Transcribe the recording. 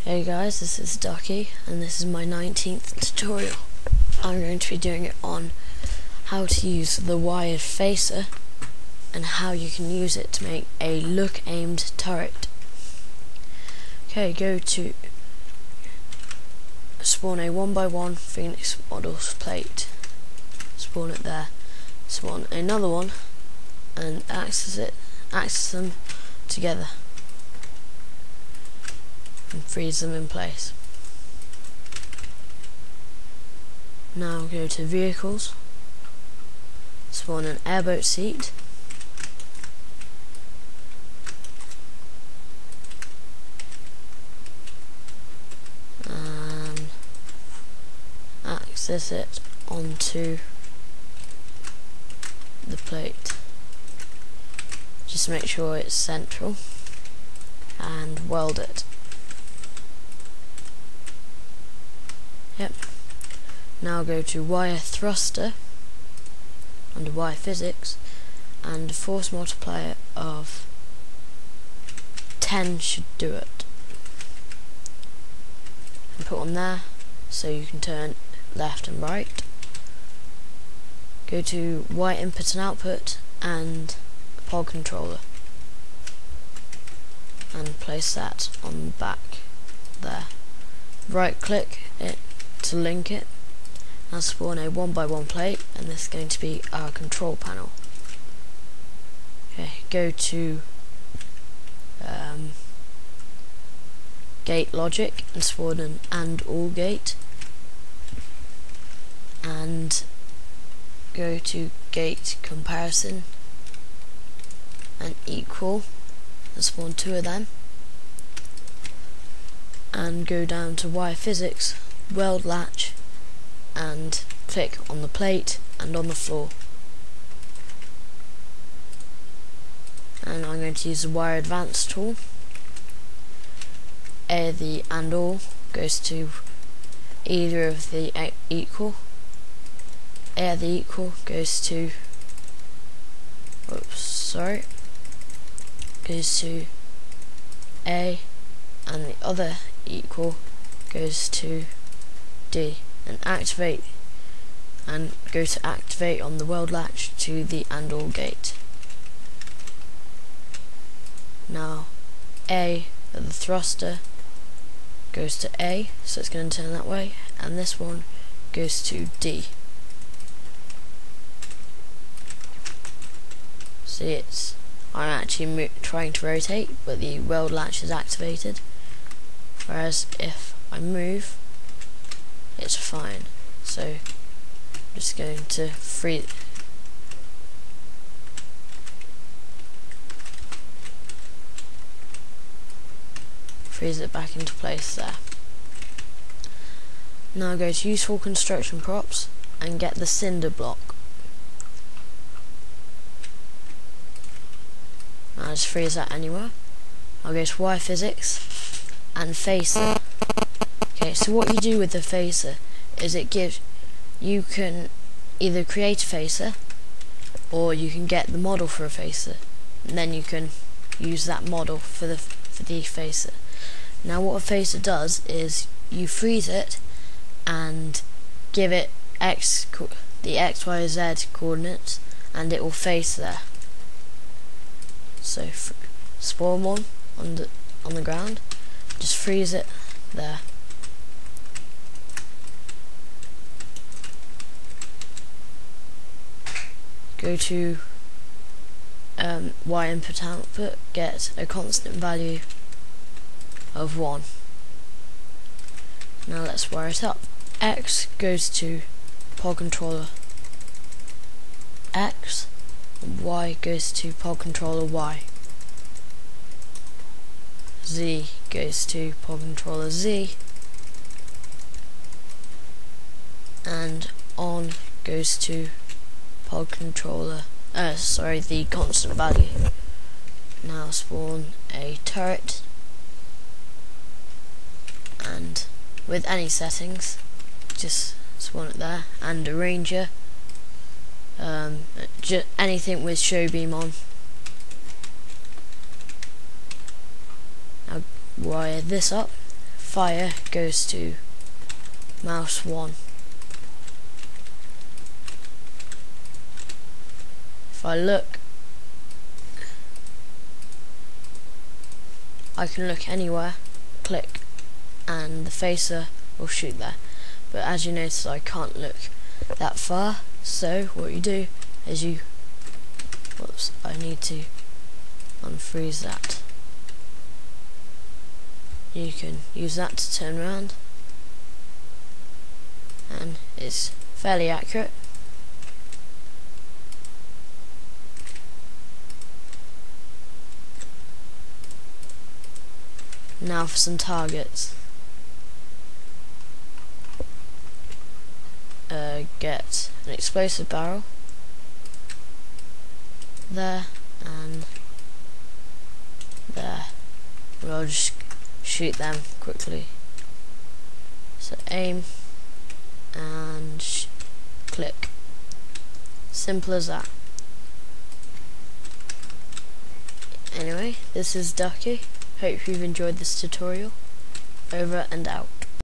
Hey guys, this is Ducky and this is my 19th tutorial. I'm going to be doing it on how to use the wired facer and how you can use it to make a look aimed turret. Okay, go to spawn a 1x1 Phoenix models plate, spawn it there, spawn another one and access them together and freeze them in place. Now go to vehicles, spawn an airboat seat, and access it onto the plate. Just make sure it's central and weld it. Yep. Now go to wire thruster under wire physics, and a force multiplier of 10 should do it. And put one there so you can turn left and right. Go to wire input and output and pod controller and place that on the back there. Right click it to link it. Now spawn a 1x1 plate, and this is going to be our control panel. Okay, go to gate logic and spawn an and all gate, and go to gate comparison and equal and spawn two of them, and go down to wire physics, weld latch, and click on the plate and on the floor. And I'm going to use the wire advance tool. The and all goes to either of the equal. The equal goes to goes to A, and the other equal goes to D, and activate, and go to activate on the weld latch to the and all gate. Now A of the thruster goes to A, so it's going to turn that way, and this one goes to D. See, I'm actually trying to rotate, but the weld latch is activated, whereas if I move, it's fine. So I'm just going to freeze it back into place there. Now go to useful construction props and get the cinder block. I'll just freeze that anywhere. I'll go to wire physics and facer. Okay, so what you do with the facer is you can either create a facer or you can get the model for a facer, and then you can use that model for the facer. Now what a facer does is you freeze it and give it the X, Y, Z coordinates, and it will face there. So spawn one on the ground, just freeze it there. Go to wire input output, get a constant value of 1. Now let's wire it up. X goes to pod controller X, and Y goes to pod controller Y. Z goes to pod controller Z, and on goes to pod controller, the constant value. Now spawn a turret, and with any settings, just spawn it there, and a ranger, anything with show beam on. Now wire this up, fire goes to mouse 1. If I look, I can look anywhere, click, and the phaser will shoot there. But as you notice, I can't look that far, so what you do is you, whoops, I need to unfreeze that. You can use that to turn around, and it's fairly accurate. Now for some targets. Get an explosive barrel there and there. We'll just shoot them quickly. So aim and click. Simple as that. Anyway, this is Ducky. Hope you've enjoyed this tutorial. Over and out.